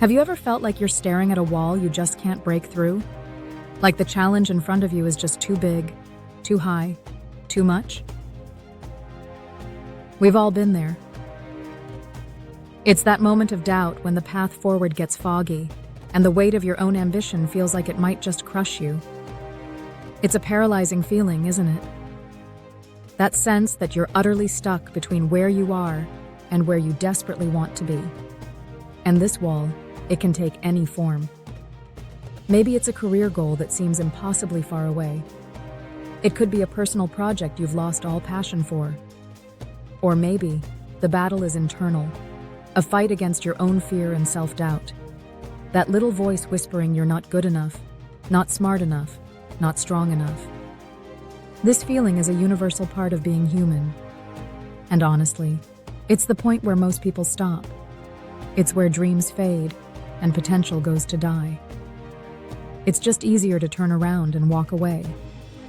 Have you ever felt like you're staring at a wall you just can't break through? Like the challenge in front of you is just too big, too high, too much? We've all been there. It's that moment of doubt when the path forward gets foggy and the weight of your own ambition feels like it might just crush you. It's a paralyzing feeling, isn't it? That sense that you're utterly stuck between where you are and where you desperately want to be. And this wall, it can take any form. Maybe it's a career goal that seems impossibly far away. It could be a personal project you've lost all passion for. Or maybe the battle is internal, a fight against your own fear and self-doubt. That little voice whispering you're not good enough, not smart enough, not strong enough. This feeling is a universal part of being human. And honestly, it's the point where most people stop. It's where dreams fade and potential goes to die. It's just easier to turn around and walk away,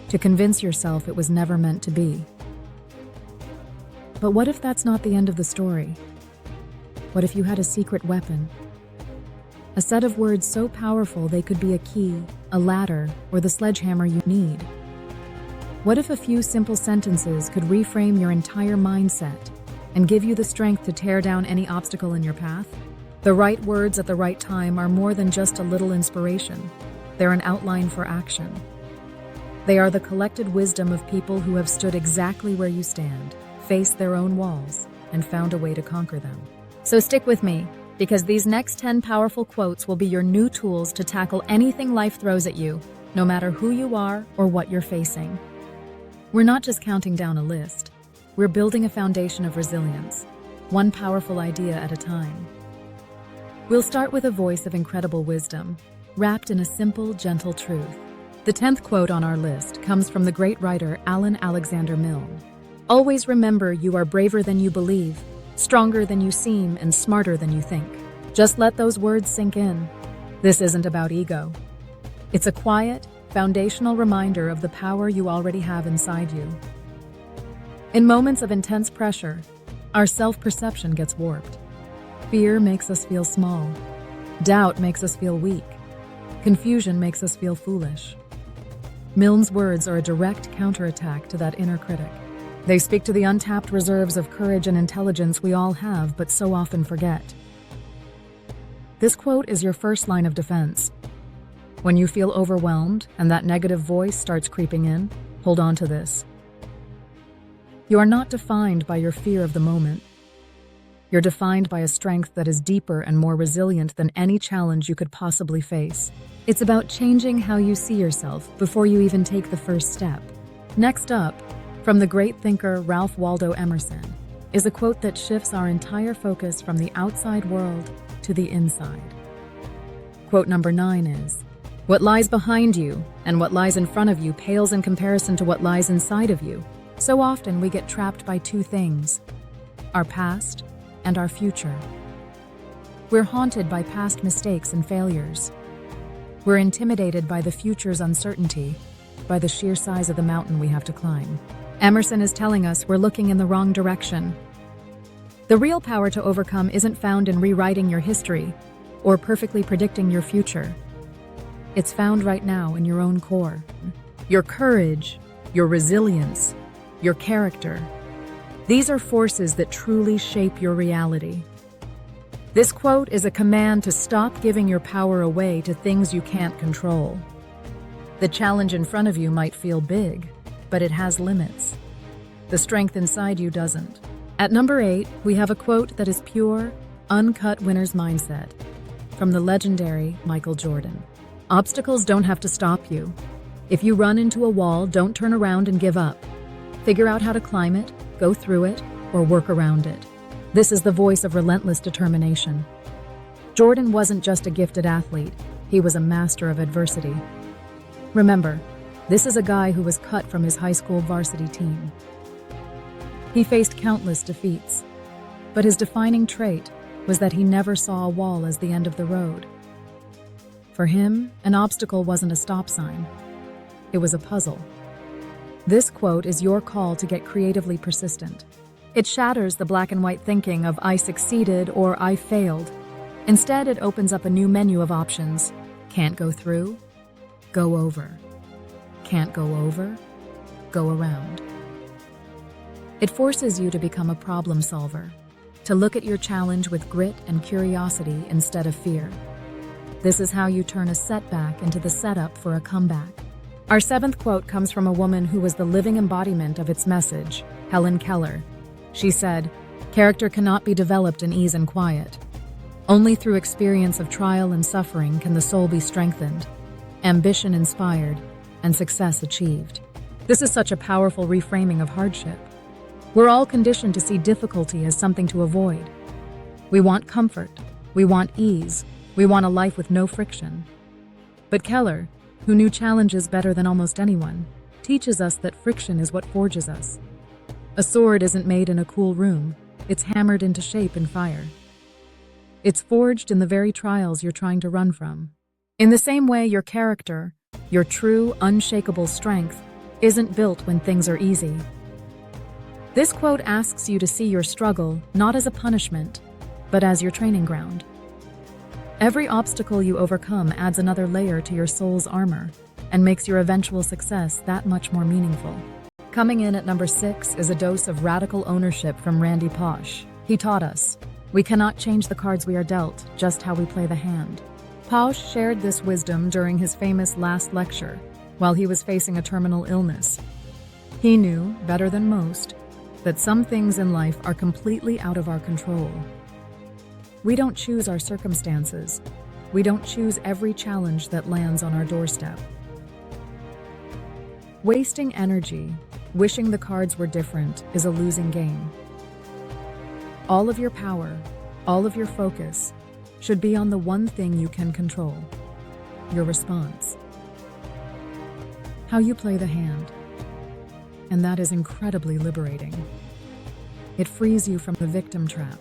to convince yourself it was never meant to be. But what if that's not the end of the story? What if you had a secret weapon? A set of words so powerful they could be a key, a ladder, or the sledgehammer you need. What if a few simple sentences could reframe your entire mindset and give you the strength to tear down any obstacle in your path? The right words at the right time are more than just a little inspiration. They're an outline for action. They are the collected wisdom of people who have stood exactly where you stand, faced their own walls, and found a way to conquer them. So stick with me, because these next 10 powerful quotes will be your new tools to tackle anything life throws at you, no matter who you are or what you're facing. We're not just counting down a list. We're building a foundation of resilience, one powerful idea at a time. We'll start with a voice of incredible wisdom, wrapped in a simple, gentle truth. The 10th quote on our list comes from the great writer Alan Alexander Milne. Always remember you are braver than you believe, stronger than you seem, and smarter than you think. Just let those words sink in. This isn't about ego. It's a quiet, foundational reminder of the power you already have inside you. In moments of intense pressure, our self-perception gets warped. Fear makes us feel small. Doubt makes us feel weak. Confusion makes us feel foolish. Milne's words are a direct counterattack to that inner critic. They speak to the untapped reserves of courage and intelligence we all have but so often forget. This quote is your first line of defense. When you feel overwhelmed and that negative voice starts creeping in, hold on to this. You are not defined by your fear of the moment. You're defined by a strength that is deeper and more resilient than any challenge you could possibly face. It's about changing how you see yourself before you even take the first step. Next up, from the great thinker Ralph Waldo Emerson, is a quote that shifts our entire focus from the outside world to the inside. Quote number 9 is, "What lies behind you and what lies in front of you pales in comparison to what lies inside of you." So often we get trapped by two things, our past and our future. We're haunted by past mistakes and failures. We're intimidated by the future's uncertainty, by the sheer size of the mountain we have to climb. Emerson is telling us we're looking in the wrong direction. The real power to overcome isn't found in rewriting your history or perfectly predicting your future. It's found right now in your own core. Your courage, your resilience, your character. These are forces that truly shape your reality. This quote is a command to stop giving your power away to things you can't control. The challenge in front of you might feel big, but it has limits. The strength inside you doesn't. At number 8, we have a quote that is pure, uncut winner's mindset from the legendary Michael Jordan. Obstacles don't have to stop you. If you run into a wall, don't turn around and give up. Figure out how to climb it, go through it, or work around it. This is the voice of relentless determination. Jordan wasn't just a gifted athlete, he was a master of adversity. Remember, this is a guy who was cut from his high school varsity team. He faced countless defeats, but his defining trait was that he never saw a wall as the end of the road. For him, an obstacle wasn't a stop sign. It was a puzzle. This quote is your call to get creatively persistent. It shatters the black and white thinking of "I succeeded" or "I failed," Instead, it opens up a new menu of options. Can't go through? Go over. Can't go over? Go around. It forces you to become a problem solver, to look at your challenge with grit and curiosity instead of fear. This is how you turn a setback into the setup for a comeback. Our seventh quote comes from a woman who was the living embodiment of its message, Helen Keller. She said, "Character cannot be developed in ease and quiet. Only through experience of trial and suffering can the soul be strengthened, ambition inspired, and success achieved." This is such a powerful reframing of hardship. We're all conditioned to see difficulty as something to avoid. We want comfort. We want ease. We want a life with no friction. But Keller, who knew challenges better than almost anyone, teaches us that friction is what forges us. A sword isn't made in a cool room. It's hammered into shape in fire. It's forged in the very trials you're trying to run from. In the same way, your character, your true, unshakable strength, isn't built when things are easy. This quote asks you to see your struggle not as a punishment, but as your training ground. Every obstacle you overcome adds another layer to your soul's armor and makes your eventual success that much more meaningful. Coming in at number 6 is a dose of radical ownership from Randy Pausch. He taught us, we cannot change the cards we are dealt, just how we play the hand. Pausch shared this wisdom during his famous last lecture, while he was facing a terminal illness. He knew, better than most, that some things in life are completely out of our control. We don't choose our circumstances. We don't choose every challenge that lands on our doorstep. Wasting energy, wishing the cards were different, is a losing game. All of your power, all of your focus, should be on the one thing you can control: your response. How you play the hand. And that is incredibly liberating. It frees you from the victim trap.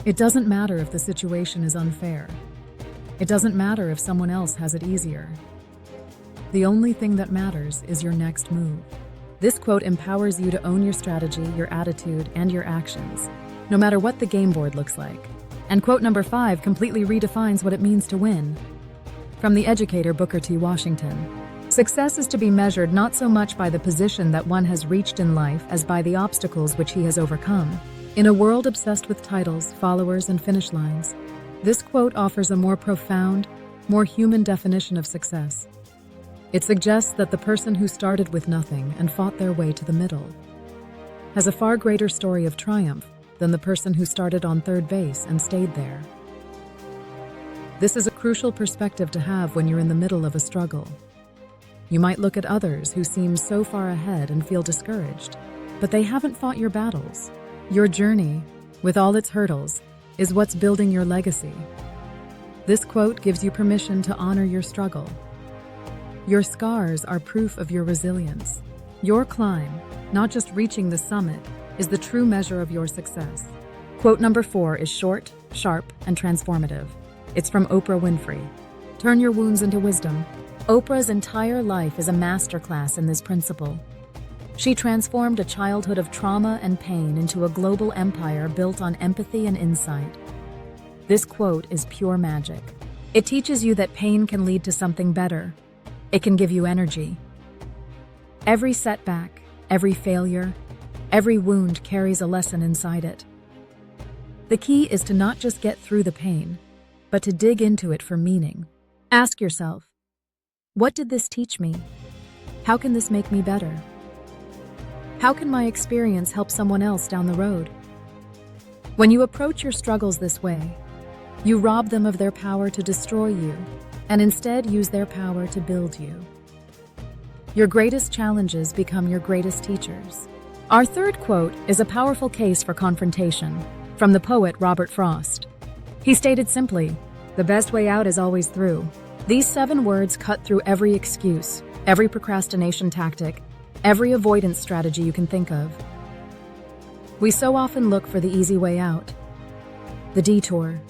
It doesn't matter if the situation is unfair. It doesn't matter if someone else has it easier. The only thing that matters is your next move. This quote empowers you to own your strategy, your attitude, and your actions, no matter what the game board looks like. And quote number 5 completely redefines what it means to win. From the educator Booker T. Washington. Success is to be measured not so much by the position that one has reached in life as by the obstacles which he has overcome. In a world obsessed with titles, followers, and finish lines, this quote offers a more profound, more human definition of success. It suggests that the person who started with nothing and fought their way to the middle has a far greater story of triumph than the person who started on third base and stayed there. This is a crucial perspective to have when you're in the middle of a struggle. You might look at others who seem so far ahead and feel discouraged, but they haven't fought your battles. Your journey, with all its hurdles, is what's building your legacy. This quote gives you permission to honor your struggle. Your scars are proof of your resilience. Your climb, not just reaching the summit, is the true measure of your success. Quote number 4 is short, sharp, and transformative. It's from Oprah Winfrey. Turn your wounds into wisdom. Oprah's entire life is a masterclass in this principle. She transformed a childhood of trauma and pain into a global empire built on empathy and insight. This quote is pure magic. It teaches you that pain can lead to something better. It can give you energy. Every setback, every failure, every wound carries a lesson inside it. The key is to not just get through the pain, but to dig into it for meaning. Ask yourself, what did this teach me? How can this make me better? How can my experience help someone else down the road? When you approach your struggles this way, you rob them of their power to destroy you, and instead use their power to build you. Your greatest challenges become your greatest teachers. Our third quote is a powerful case for confrontation, from the poet Robert Frost. He stated simply, "The best way out is always through." These 7 words cut through every excuse, every procrastination tactic, every avoidance strategy you can think of. We so often look for the easy way out, the detour,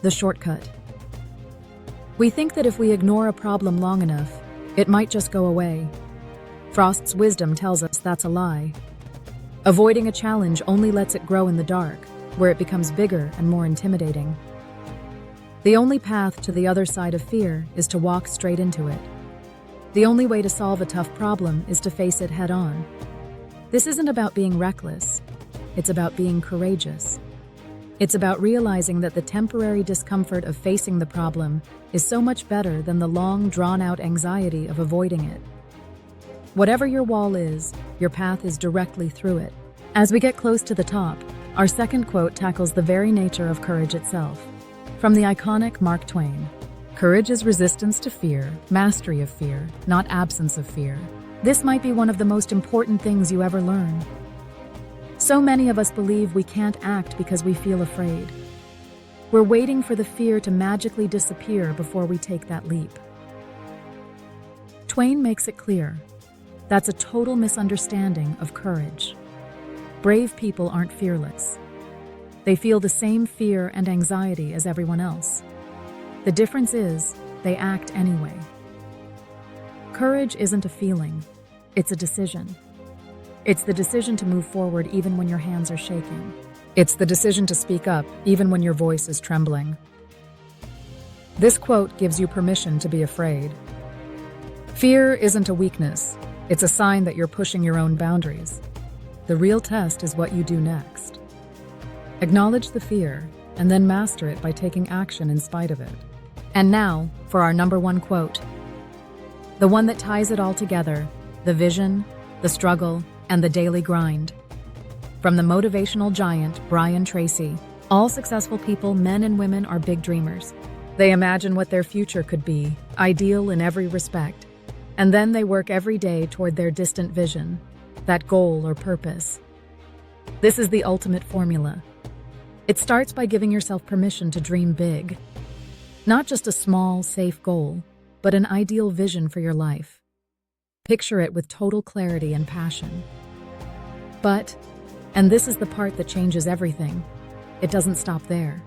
the shortcut. We think that if we ignore a problem long enough, it might just go away. Frost's wisdom tells us that's a lie. Avoiding a challenge only lets it grow in the dark, where it becomes bigger and more intimidating. The only path to the other side of fear is to walk straight into it. The only way to solve a tough problem is to face it head on. This isn't about being reckless. It's about being courageous. It's about realizing that the temporary discomfort of facing the problem is so much better than the long, drawn-out anxiety of avoiding it. Whatever your wall is, your path is directly through it. As we get close to the top, our second quote tackles the very nature of courage itself. From the iconic Mark Twain, "Courage is resistance to fear, mastery of fear, not absence of fear." This might be one of the most important things you ever learn. So many of us believe we can't act because we feel afraid. We're waiting for the fear to magically disappear before we take that leap. Twain makes it clear. That's a total misunderstanding of courage. Brave people aren't fearless. They feel the same fear and anxiety as everyone else. The difference is, they act anyway. Courage isn't a feeling, it's a decision. It's the decision to move forward even when your hands are shaking. It's the decision to speak up even when your voice is trembling. This quote gives you permission to be afraid. Fear isn't a weakness, it's a sign that you're pushing your own boundaries. The real test is what you do next. Acknowledge the fear, and then master it by taking action in spite of it. And now, for our number one quote. The one that ties it all together, the vision, the struggle, and the daily grind. From the motivational giant, Tracy, all successful people, men and women, are big dreamers. They imagine what their future could be, ideal in every respect. And then they work every day toward their distant vision, that goal or purpose. This is the ultimate formula. It starts by giving yourself permission to dream big. Not just a small, safe goal, but an ideal vision for your life. Picture it with total clarity and passion. But, and this is the part that changes everything, it doesn't stop there.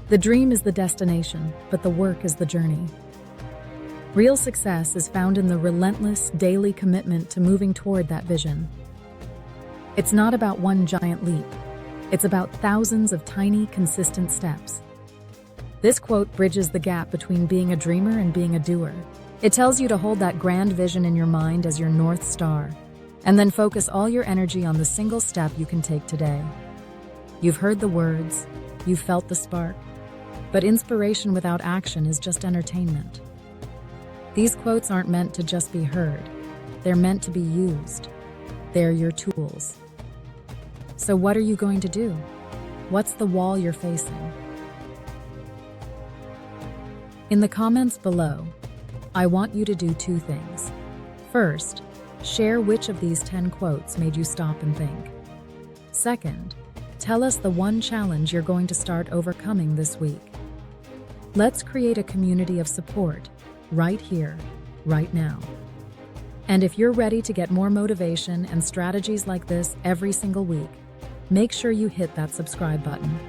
The dream is the destination, but the work is the journey. Real success is found in the relentless, daily commitment to moving toward that vision. It's not about one giant leap. It's about thousands of tiny, consistent steps. This quote bridges the gap between being a dreamer and being a doer. It tells you to hold that grand vision in your mind as your North Star, and then focus all your energy on the single step you can take today. You've heard the words, you've felt the spark, but inspiration without action is just entertainment. These quotes aren't meant to just be heard. They're meant to be used. They're your tools. So what are you going to do? What's the wall you're facing? In the comments below, I want you to do two things. First, share which of these 10 quotes made you stop and think. Second, tell us the one challenge you're going to start overcoming this week. Let's create a community of support, right here, right now. And if you're ready to get more motivation and strategies like this every single week, make sure you hit that subscribe button.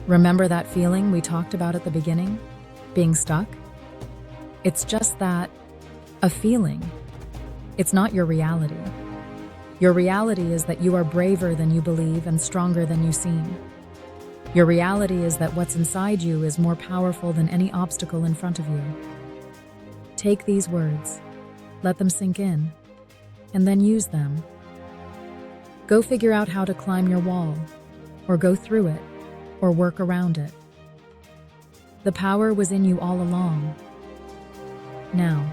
Remember that feeling we talked about at the beginning? Being stuck? It's just that, a feeling. It's not your reality. Your reality is that you are braver than you believe and stronger than you seem. Your reality is that what's inside you is more powerful than any obstacle in front of you. Take these words, let them sink in, and then use them. Go figure out how to climb your wall, or go through it, or work around it. The power was in you all along. Now,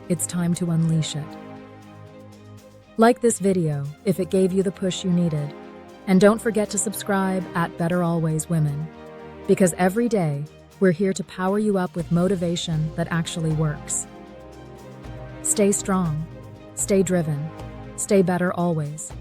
it's time to unleash it. Like this video if it gave you the push you needed, and don't forget to subscribe at Better Always Women, because every day we're here to power you up with motivation that actually works. Stay strong, stay driven, stay better always.